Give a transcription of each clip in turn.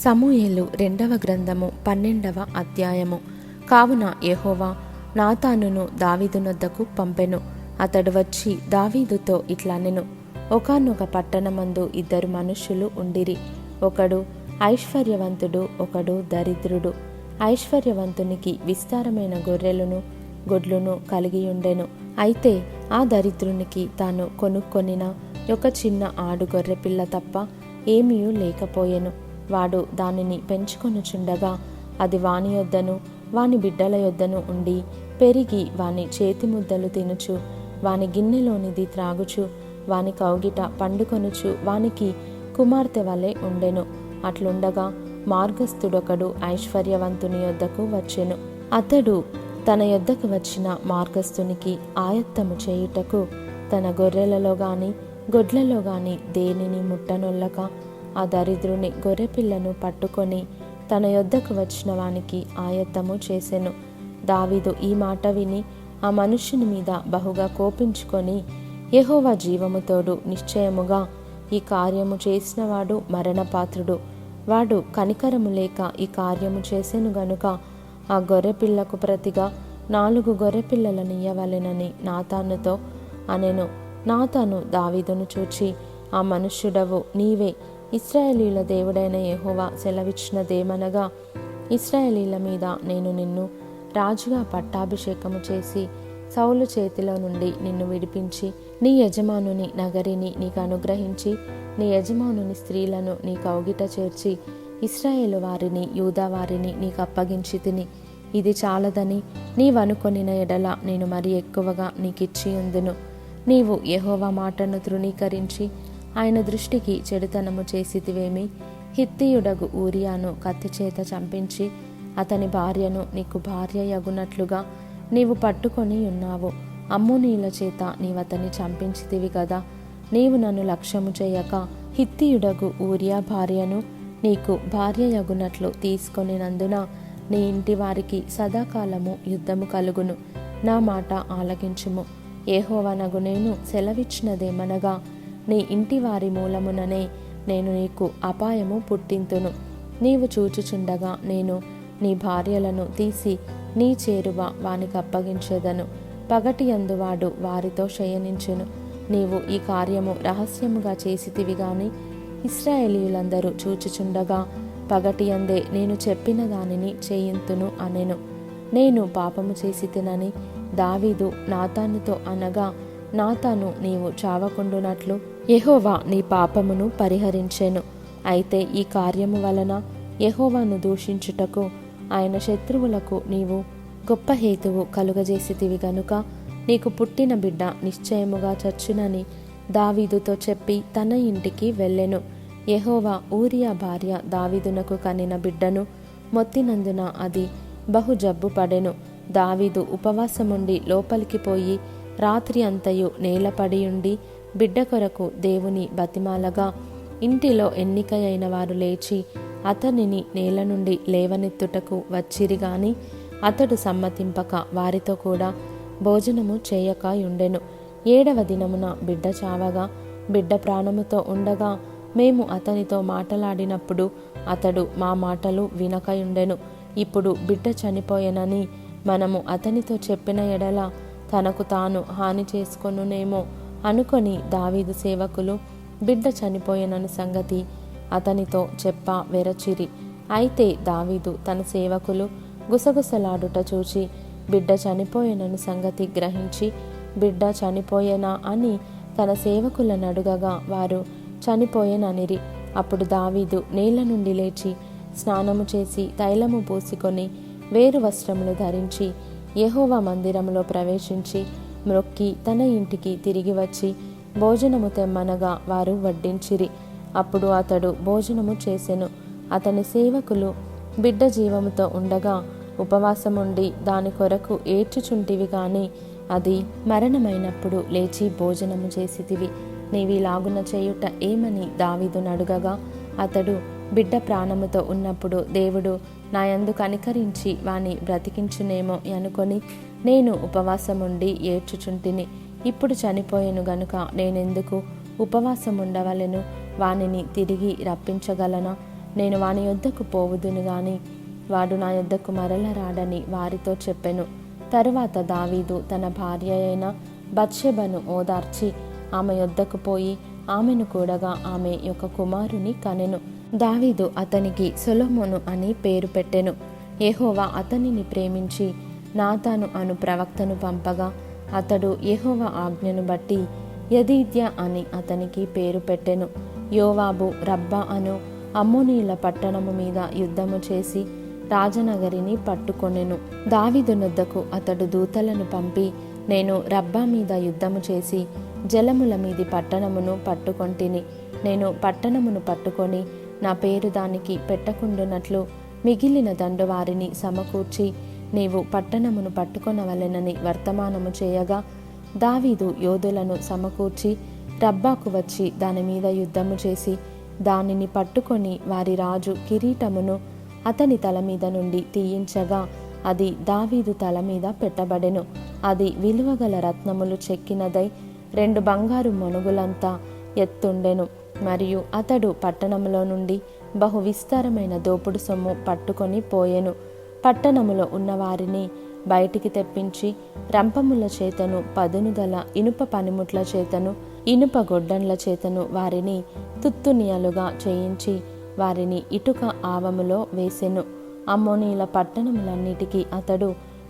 సమూయేలు రెండవ గ్రంథము 12వ అధ్యాయము. కావున యెహోవా నాతానును దావీదునొద్దకు పంపెను. అతడు వచ్చి దావీదుతో ఇట్లనెను, ఒకానొక పట్టణమందు ఇద్దరు మనుష్యులు ఉండిరి. ఒకడు ఐశ్వర్యవంతుడు, ఒకడు దరిద్రుడు. ఐశ్వర్యవంతునికి విస్తారమైన గొర్రెలను గొడ్లును కలిగియుండెను. అయితే ఆ దరిద్రునికి తాను కొనుక్కొనిన ఒక చిన్న ఆడు గొర్రెపిల్ల తప్ప ఏమీ లేకపోయెను. వాడు దానిని పెంచుకొనుచుండగా అది వాని యొద్దను వాని బిడ్డల యొద్దను ఉండి పెరిగి వాని చేతి ముద్దలు తినుచు వాని గిన్నెలోనిది త్రాగుచు వాని కౌగిట పండుకొనుచు వానికి కుమార్తె వలె ఉండెను. అట్లుండగా మార్గస్థుడొకడు ఐశ్వర్యవంతుని యొద్దకు వచ్చెను. అతడు తన యొద్దకు వచ్చిన మార్గస్థునికి ఆయత్తము చేయుటకు తన గొర్రెలలో గాని గొడ్లలో గాని దేనిని ముట్టనొల్లక ఆ దరిద్రుని గొర్రెపిల్లను పట్టుకొని తన యొద్దకు వచ్చిన వానికి ఆయత్తము చేసెను. దావీదు ఈ మాట విని ఆ మనుష్యుని మీద బహుగా కోపించుకొని, యెహోవా జీవముతోడు నిశ్చయముగా ఈ కార్యము చేసినవాడు మరణపాత్రుడు. వాడు కనికరము లేక ఈ కార్యము చేసెను గనుక ఆ గొర్రెపిల్లకు ప్రతిగా 4 గొర్రెపిల్లలనియ్యవలెనని నాతానుతో అనెను. నాతాను దావీదును చూచి, ఆ మనుష్యుడవు నీవే, ఇశ్రాయేలీయుల దేవుడైన యెహోవా సెలవిచ్చినదేమనగా, ఇశ్రాయేలీయుల మీద నేను నిన్ను రాజుగా పట్టాభిషేకము చేసి సౌలు చేతిలో నుండి నిన్ను విడిపించి నీ యజమానుని నగరిని నీకు అనుగ్రహించి నీ యజమానుని స్త్రీలను నీ కౌగిట చేర్చి ఇశ్రాయేలు వారిని యూదా వారిని నీకు అప్పగించి తిని, ఇది చాలదని నీవనుకొనిన ఎడల నేను మరి ఎక్కువగా నీకిచ్చి ఉందును. నీవు యెహోవా మాటను తృణీకరించి ఆయన దృష్టికి చెడుతనము చేసితివేమి? హిత్తీయుడగు ఊరియాను కత్తిచేత చంపించి అతని భార్యను నీకు భార్య యగునట్లుగా నీవు పట్టుకొని ఉన్నావు. అమ్మోనీయుల చేత నీవతని చంపించితివి కదా. నీవు నన్ను లక్ష్యము చేయక హిత్తీయుడగు ఊరియా భార్యను నీకు భార్య యగునట్లు తీసుకొనినందున నీ ఇంటి వారికి సదాకాలము యుద్ధము కలుగును. నా మాట ఆలకించుము. యెహోవానగు నేను సెలవిచ్చినదేమనగా, నీ ఇంటి వారి మూలముననే నేను నీకు అపాయము పుట్టింతును. నీవు చూచుచుండగా నేను నీ భార్యలను తీసి నీ చేరువ వానికి అప్పగించెదను. పగటియందు వాడు వారితో శయనించును. నీవు ఈ కార్యము రహస్యముగా చేసితివి గాని ఇశ్రాయేలీయులందరూ చూచుచుండగా పగటియందే నేను చెప్పిన దానిని చేయింతును అనెను. నేను పాపము చేసి తినని దావీదు నాతానుతో అనగా, నాతాను నీవు చావకుండునట్లు యెహోవా నీ పాపమును పరిహరించెను. అయితే ఈ కార్యము వలన యెహోవాను దూషించుటకు ఆయన శత్రువులకు నీవు గొప్ప హేతువు కలుగజేసితివి గనుక నీకు పుట్టిన బిడ్డ నిశ్చయముగా చచ్చునని దావీదుతో చెప్పి తన ఇంటికి వెళ్ళెను. యెహోవా ఊరియా భార్య దావీదునకు కనిన బిడ్డను మొత్తినందున అది బహు జబ్బు పడెను. దావీదు ఉపవాసముండి లోపలికి పోయి రాత్రి అంతయు నేలపడియుండి బిడ్డ కొరకు దేవుని బతిమాలగా ఇంటిలో ఎన్నికయైన వారు లేచి అతనిని నేల నుండి లేవనెత్తుటకు వచ్చిరి గాని అతడు సమ్మతింపక వారితో కూడా భోజనము చేయక ఉండెను. 7వ దినమున బిడ్డ చావగా బిడ్డ ప్రాణముతో ఉండగా మేము అతనితో మాటలాడినప్పుడు అతడు మా మాటలు వినకయుండెను. ఇప్పుడు బిడ్డ చనిపోయెనని మనము అతనితో చెప్పిన ఎడల తనకు తాను హాని చేసుకొనునేమో అనుకొని దావీదు సేవకులు బిడ్డ చనిపోయెనని సంగతి అతనితో చెప్ప వెరచిరి. అయితే దావీదు తన సేవకులు గుసగుసలాడుట చూచి బిడ్డ చనిపోయెనని సంగతి గ్రహించి, బిడ్డ చనిపోయెనా అని తన సేవకులను అడుగగా వారు చనిపోయెననిరి. అప్పుడు దావీదు నేల నుండి లేచి స్నానము చేసి తైలము పూసుకొని వేరు వస్త్రములు ధరించి యెహోవా మందిరములో ప్రవేశించి మ్రొక్కి తన ఇంటికి తిరిగి వచ్చి భోజనము తెమ్మనగా వారు వడ్డించిరి. అప్పుడు అతడు భోజనము చేసెను. అతని సేవకులు బిడ్డ జీవముతో ఉండగా ఉపవాసముండి దాని కొరకు ఏడ్చుచుంటివి గాని అది మరణమైనప్పుడు లేచి భోజనము చేసితివి. నీవిలాగున చేయుట ఏమని దావీదును అడుగగా అతడు, బిడ్డ ప్రాణముతో ఉన్నప్పుడు దేవుడు నా యందు కనికరించి వాని బ్రతికించునేమో అనుకొని నేను ఉపవాసముండి ఏడ్చుచుంటిని. ఇప్పుడు చనిపోయెను గనుక నేనెందుకు ఉపవాసముండవలెను? వానిని తిరిగి రప్పించగలనా? నేను వాని యొద్దకు పోవుదును గాని వాడు నా యొద్దకు మరల రాడని వారితో చెప్పెను. తరువాత దావీదు తన భార్య అయిన బత్షెబను ఓదార్చి ఆమె యొద్దకు పోయి ఆమెను కూడగా ఆమె యొక్క కుమారుని కనెను. దావీదు అతనికి సొలొమోను అని పేరు పెట్టెను. యెహోవా అతనిని ప్రేమించి నాతాను అను ప్రవక్తను పంపగా అతడు యెహోవా ఆజ్ఞను బట్టి యెదీద్యా అని అతనికి పేరు పెట్టెను. యోవాబు రబ్బా అను అమ్మోనీయుల పట్టణము మీద యుద్ధము చేసి రాజనగరిని పట్టుకొనెను. దావీదునొద్దకు అతడు దూతలను పంపి, నేను రబ్బా మీద యుద్ధము చేసి జలముల మీది పట్టణమును పట్టుకొంటిని. నేను పట్టణమును పట్టుకొని నా పేరు దానికి పెట్టకుండునట్లు మిగిలిన దండువారిని సమకూర్చి నీవు పట్టణమును పట్టుకొనవలెనని వర్తమానము చేయగా, దావీదు యోధులను సమకూర్చి రబ్బాకు వచ్చి దాని మీద యుద్ధము చేసి దానిని పట్టుకొని వారి రాజు కిరీటమును అతని తల మీద నుండి తీయించగా అది దావీదు తల మీద పెట్టబడెను. అది విలువగల రత్నములు చెక్కినదై 2 బంగారు మణుగులంతా ఎత్తుండెను. మరియు అతడు పట్టణములో నుండి బహు విస్తారమైన దోపుడు సొమ్ము పట్టుకొని పోయెను. పట్టణములో ఉన్నవారిని బయటికి తెప్పించి రంపముల చేతను పదునుగల ఇనుప పనిముట్ల చేతను ఇనుప గొడ్డన్ల చేతను వారిని తుత్తునియలుగా చేయించి వారిని ఇటుక ఆవములో వేసెను. అమ్మోనీయుల పట్టణములన్నిటికీ అతడు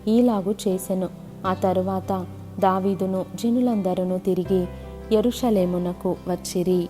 ఈలాగు చేసెను. ఆ తరువాత దావీదును జనులందరూ తిరిగి యెరూషలేమునకు వచ్చిరి.